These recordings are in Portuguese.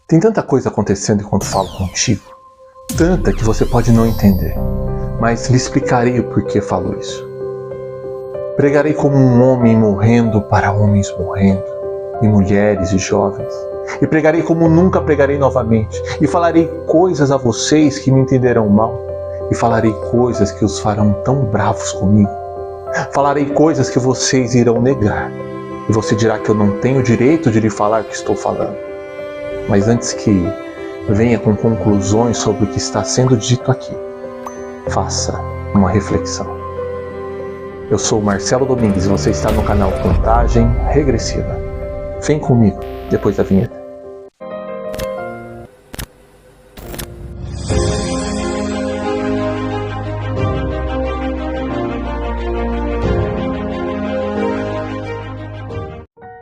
Tem tanta coisa acontecendo enquanto falo contigo, tanta que você pode não entender, mas lhe explicarei o porquê falo isso. Pregarei como um homem morrendo para homens morrendo, e mulheres e jovens, e pregarei como nunca pregarei novamente, e falarei coisas a vocês que me entenderão mal, e falarei coisas que os farão tão bravos comigo. Falarei coisas que vocês irão negar, e você dirá que eu não tenho direito de lhe falar o que estou falando. Mas antes que venha com conclusões sobre o que está sendo dito aqui, faça uma reflexão. Eu sou Marcelo Domingues e você está no canal Contagem Regressiva. Vem comigo depois da vinheta.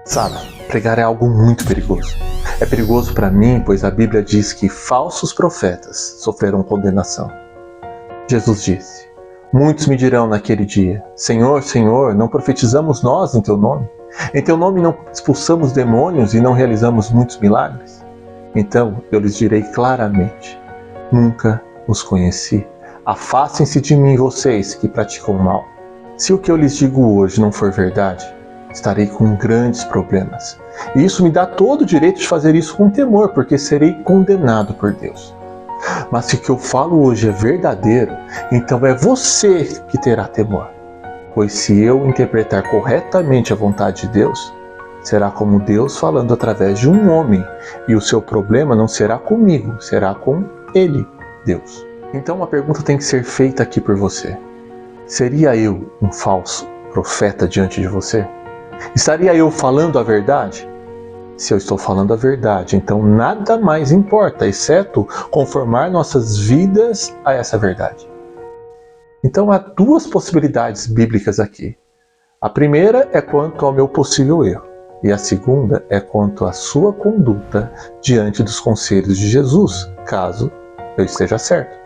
Sabe, pregar é algo muito perigoso. É perigoso para mim, pois a Bíblia diz que falsos profetas sofrerão condenação. Jesus disse: muitos me dirão naquele dia: Senhor, Senhor, não profetizamos nós em Teu nome? Em Teu nome não expulsamos demônios e não realizamos muitos milagres? Então eu lhes direi claramente: nunca os conheci. Afastem-se de mim, vocês que praticam o mal. Se o que eu lhes digo hoje não for verdade, estarei com grandes problemas. E isso me dá todo o direito de fazer isso com temor, porque serei condenado por Deus. Mas se o que eu falo hoje é verdadeiro, então é você que terá temor. Pois se eu interpretar corretamente a vontade de Deus, será como Deus falando através de um homem, e o seu problema não será comigo, será com Ele, Deus. Então uma pergunta tem que ser feita aqui por você: seria eu um falso profeta diante de você? Estaria eu falando a verdade? Se eu estou falando a verdade, então nada mais importa, exceto conformar nossas vidas a essa verdade. Então há duas possibilidades bíblicas aqui. A primeira é quanto ao meu possível erro, e a segunda é quanto à sua conduta diante dos conselhos de Jesus, caso eu esteja certo.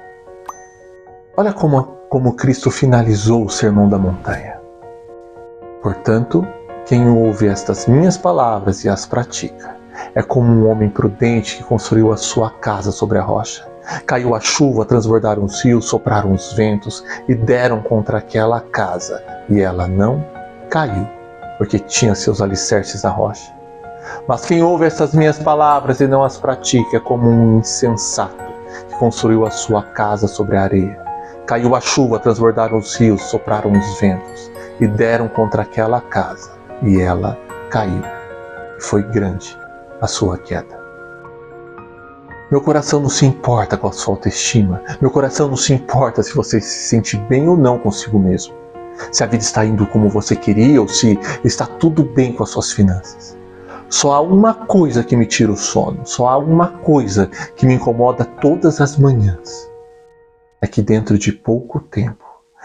Olha como Cristo finalizou o Sermão da Montanha. Portanto, quem ouve estas minhas palavras e as pratica é como um homem prudente que construiu a sua casa sobre a rocha. Caiu a chuva, transbordaram os rios, sopraram os ventos e deram contra aquela casa, e ela não caiu, porque tinha seus alicerces na rocha. Mas quem ouve estas minhas palavras e não as pratica é como um insensato que construiu a sua casa sobre a areia. Caiu a chuva, transbordaram os rios, sopraram os ventos e deram contra aquela casa, e ela caiu, e foi grande a sua queda. Meu coração não se importa com a sua autoestima, meu coração não se importa se você se sente bem ou não consigo mesmo, se a vida está indo como você queria ou se está tudo bem com as suas finanças. Só há uma coisa que me tira o sono, só há uma coisa que me incomoda todas as manhãs. É que dentro de pouco tempo,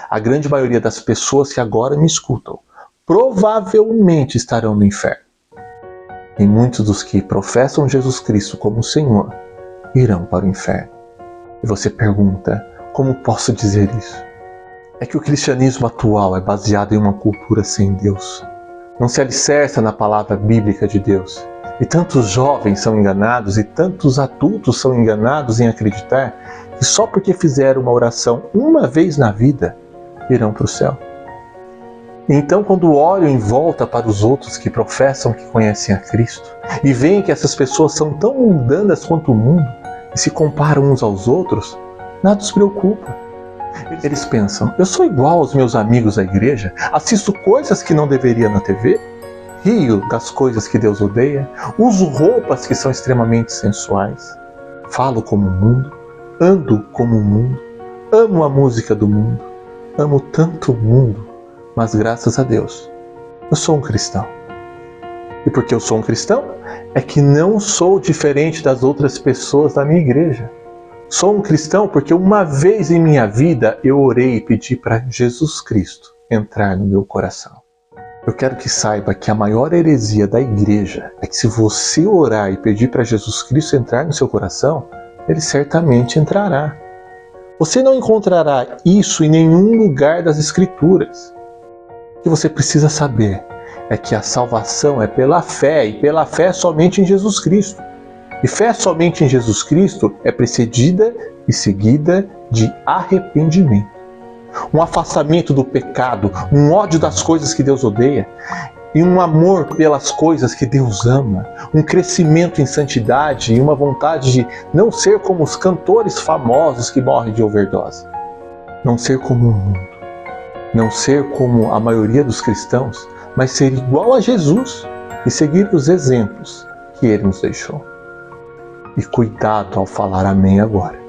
a grande maioria das pessoas que agora me escutam provavelmente estarão no inferno. E muitos dos que professam Jesus Cristo como Senhor irão para o inferno. E você pergunta: como posso dizer isso? É que o cristianismo atual é baseado em uma cultura sem Deus. Não se alicerça na palavra bíblica de Deus. E tantos jovens são enganados e tantos adultos são enganados em acreditar que só porque fizeram uma oração uma vez na vida, irão para o céu. Então, quando olho em volta para os outros que professam que conhecem a Cristo e veem que essas pessoas são tão mundanas quanto o mundo e se comparam uns aos outros, nada os preocupa. Eles pensam: eu sou igual aos meus amigos da igreja, assisto coisas que não deveria na TV, rio das coisas que Deus odeia, uso roupas que são extremamente sensuais, falo como o mundo, ando como o mundo, amo a música do mundo, amo tanto o mundo. Mas graças a Deus, eu sou um cristão. E porque eu sou um cristão, é que não sou diferente das outras pessoas da minha igreja. Sou um cristão porque uma vez em minha vida eu orei e pedi para Jesus Cristo entrar no meu coração. Eu quero que saiba que a maior heresia da igreja é que se você orar e pedir para Jesus Cristo entrar no seu coração, Ele certamente entrará. Você não encontrará isso em nenhum lugar das Escrituras. O que você precisa saber é que a salvação é pela fé, e pela fé somente em Jesus Cristo. E fé somente em Jesus Cristo é precedida e seguida de arrependimento. Um afastamento do pecado, um ódio das coisas que Deus odeia e um amor pelas coisas que Deus ama, um crescimento em santidade e uma vontade de não ser como os cantores famosos que morrem de overdose, não ser como o mundo, não ser como a maioria dos cristãos, mas ser igual a Jesus e seguir os exemplos que Ele nos deixou. E cuidado ao falar amém agora,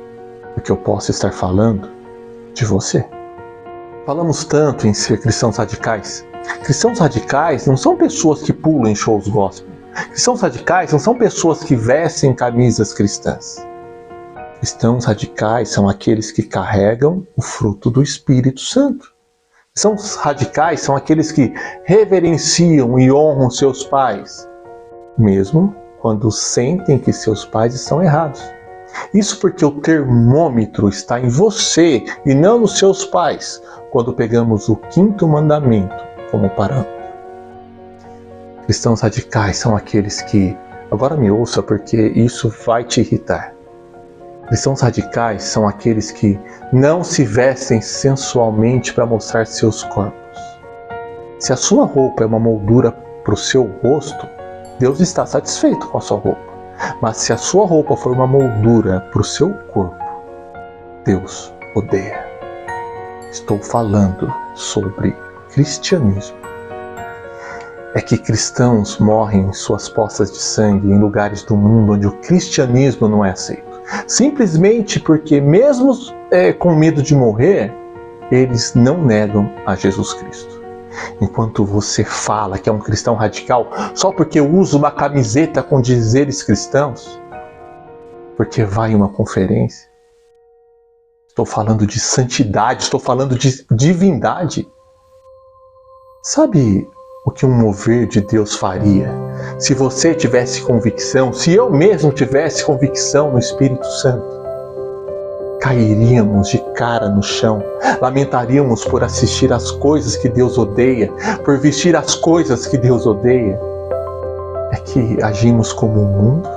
porque eu posso estar falando de você. Falamos tanto em ser cristãos radicais. Cristãos radicais não são pessoas que pulam em shows gospel. Cristãos radicais não são pessoas que vestem camisas cristãs. Cristãos radicais são aqueles que carregam o fruto do Espírito Santo. Cristãos radicais são aqueles que reverenciam e honram seus pais, mesmo quando sentem que seus pais estão errados. Isso porque o termômetro está em você e não nos seus pais, quando pegamos o 5º mandamento como parâmetro. Cristãos radicais são aqueles que, agora me ouça porque isso vai te irritar. Cristãos radicais são aqueles que não se vestem sensualmente para mostrar seus corpos. Se a sua roupa é uma moldura para o seu rosto, Deus está satisfeito com a sua roupa. Mas se a sua roupa for uma moldura para o seu corpo, Deus odeia. Estou falando sobre cristianismo. É que cristãos morrem em suas poças de sangue em lugares do mundo onde o cristianismo não é aceito. Simplesmente porque, mesmo com medo de morrer, eles não negam a Jesus Cristo. Enquanto você fala que é um cristão radical só porque usa uma camiseta com dizeres cristãos, porque vai em uma conferência, estou falando de santidade, estou falando de divindade. Sabe o que um mover de Deus faria se você tivesse convicção, se eu mesmo tivesse convicção no Espírito Santo? Cairíamos de cara no chão, lamentaríamos por assistir às coisas que Deus odeia, por vestir as coisas que Deus odeia. É que agimos como o mundo,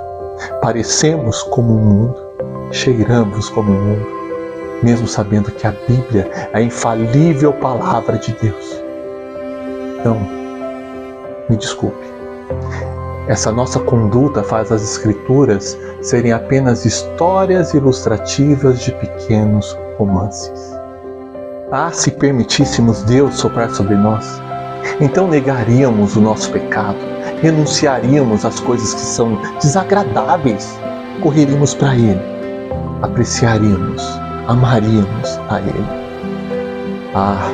parecemos como o mundo, cheiramos como o mundo, mesmo sabendo que a Bíblia é a infalível palavra de Deus. Então, me desculpe. Essa nossa conduta faz as Escrituras serem apenas histórias ilustrativas de pequenos romances. Ah, se permitíssemos Deus soprar sobre nós, então negaríamos o nosso pecado, renunciaríamos às coisas que são desagradáveis, correríamos para Ele, apreciaríamos, amaríamos a Ele. Ah,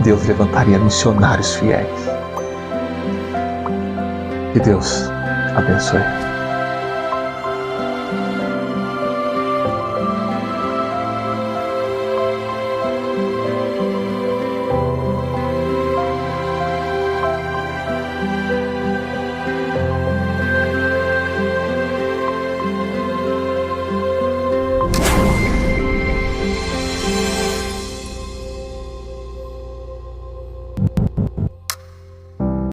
Deus levantaria missionários fiéis. Que Deus abençoe.